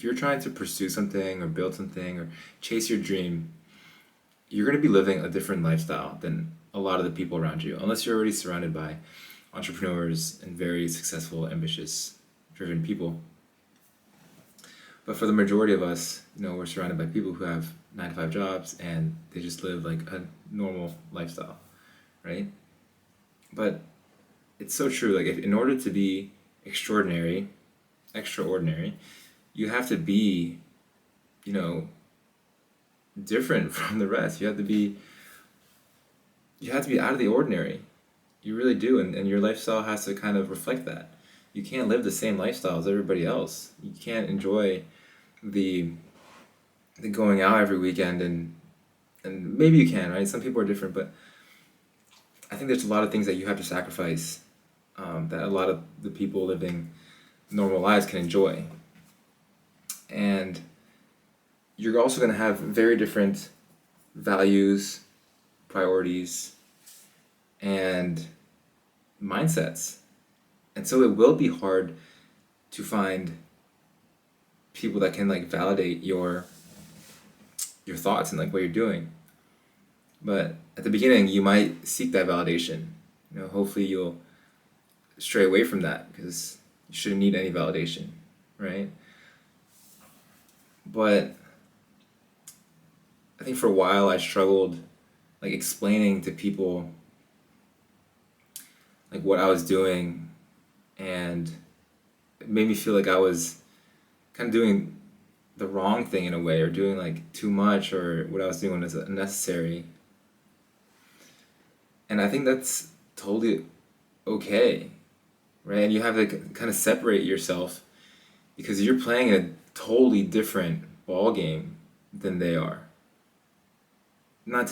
if you're trying to pursue something or build something or chase your dream, you're going to be living a different lifestyle than a lot of the people around you, unless you're already surrounded by entrepreneurs and very successful, ambitious, driven people. But for the majority of us, we're surrounded by people who have 9 to 5 jobs and they just live like a normal lifestyle, right? But it's so true. Like, if in order to be extraordinary, you have to be, you know, different from the rest. You have to be out of the ordinary. You really do, and your lifestyle has to kind of reflect that. You can't live the same lifestyle as everybody else. You can't enjoy the the going out every weekend, and maybe you can, right? Some people are different, but I think there's a lot of things that you have to sacrifice, that a lot of the people living normal lives can enjoy. And you're also going to have very different values, priorities, and mindsets. And so it will be hard to find people that can like validate your thoughts and like what you're doing. But at the beginning, you might seek that validation. Hopefully you'll stray away from that because you shouldn't need any validation, right? But I think for a while I struggled like explaining to people like what I was doing, and it made me feel like I was kind of doing the wrong thing in a way, or doing like too much, or what I was doing was unnecessary. And I think that's totally okay, right? And you have to kind of separate yourself because you're playing in a totally different ball game than they are. I'm not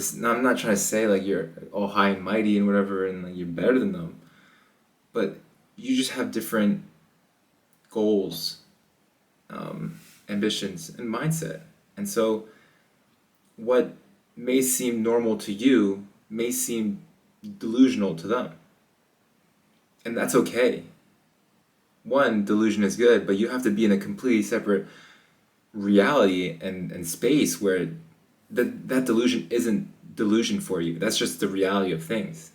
trying to say like you're all high and mighty and whatever, and like you're better than them, but you just have different goals, ambitions, and mindset. And so, what may seem normal to you may seem delusional to them, and that's okay. One, delusion is good, but you have to be in a completely separate reality and space where that delusion isn't delusion for you. That's just the reality of things.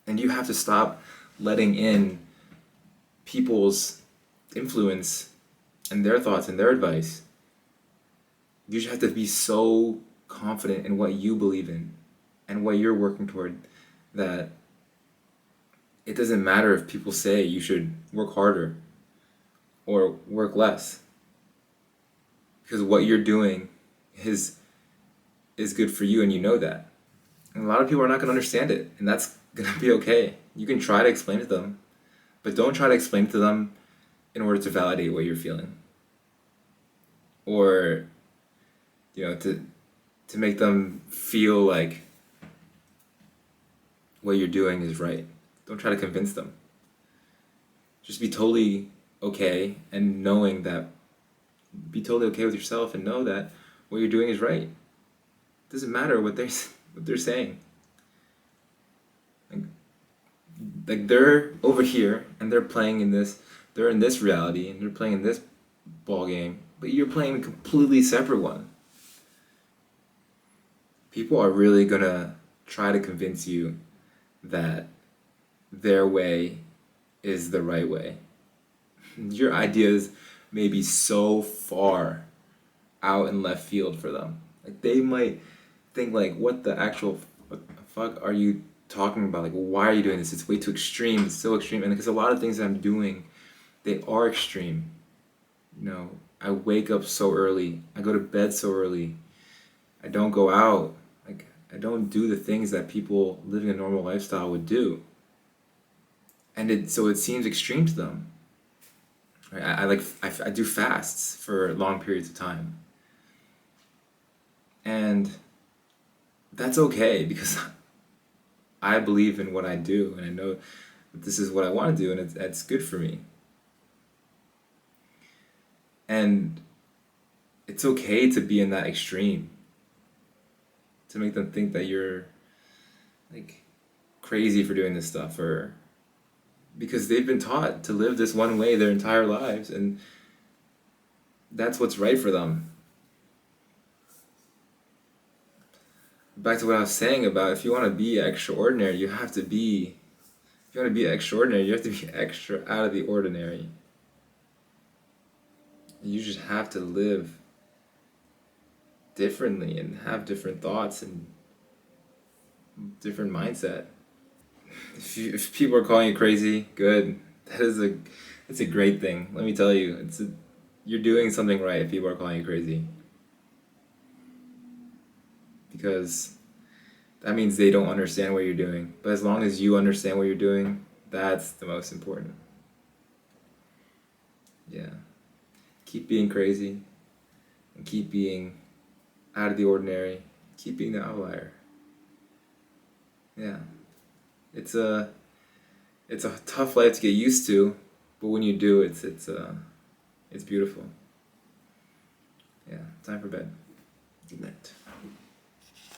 And you have to stop letting in people's influence and their thoughts and their advice. You just have to be so confident in what you believe in and what you're working toward that it doesn't matter if people say you should work harder or work less, because what you're doing is good for you, and you know that. And a lot of people are not going to understand it, and that's going to be okay. You can try to explain it to them, but don't try to explain it to them in order to validate what you're feeling, or to make them feel like what you're doing is right. Don't try to convince them. Just be totally okay, and knowing that, be totally okay with yourself and know that what you're doing is right. It doesn't matter what they're saying. Like they're over here and they're in this reality and they're playing in this ball game, but you're playing a completely separate one. People are really gonna try to convince you that their way is the right way. Your ideas may be so far out in left field for them. Like they might think like, what the fuck are you talking about? Like, why are you doing this? It's way too extreme. It's so extreme. And because a lot of things that I'm doing, they are extreme. I wake up so early. I go to bed so early. I don't go out. Like, I don't do the things that people living a normal lifestyle would do. And so it seems extreme to them. Right? I do fasts for long periods of time. And that's okay because I believe in what I do, and I know that this is what I want to do, and it's good for me. And it's okay to be in that extreme, to make them think that you're like crazy for doing this stuff, or because they've been taught to live this one way their entire lives, and that's what's right for them. Back to what I was saying about, if you want to be extraordinary, you have to be, if you want to be extraordinary, you have to be extra out of the ordinary. You just have to live differently and have different thoughts and different mindset. If people are calling you crazy, good. That's a great thing. Let me tell you, you're doing something right if people are calling you crazy, because that means they don't understand what you're doing. But as long as you understand what you're doing, that's the most important. Yeah. Keep being crazy and keep being out of the ordinary. Keep being the outlier. Yeah. It's a it's a tough life to get used to, but when you do, it's beautiful. Yeah. Time for bed. Good night.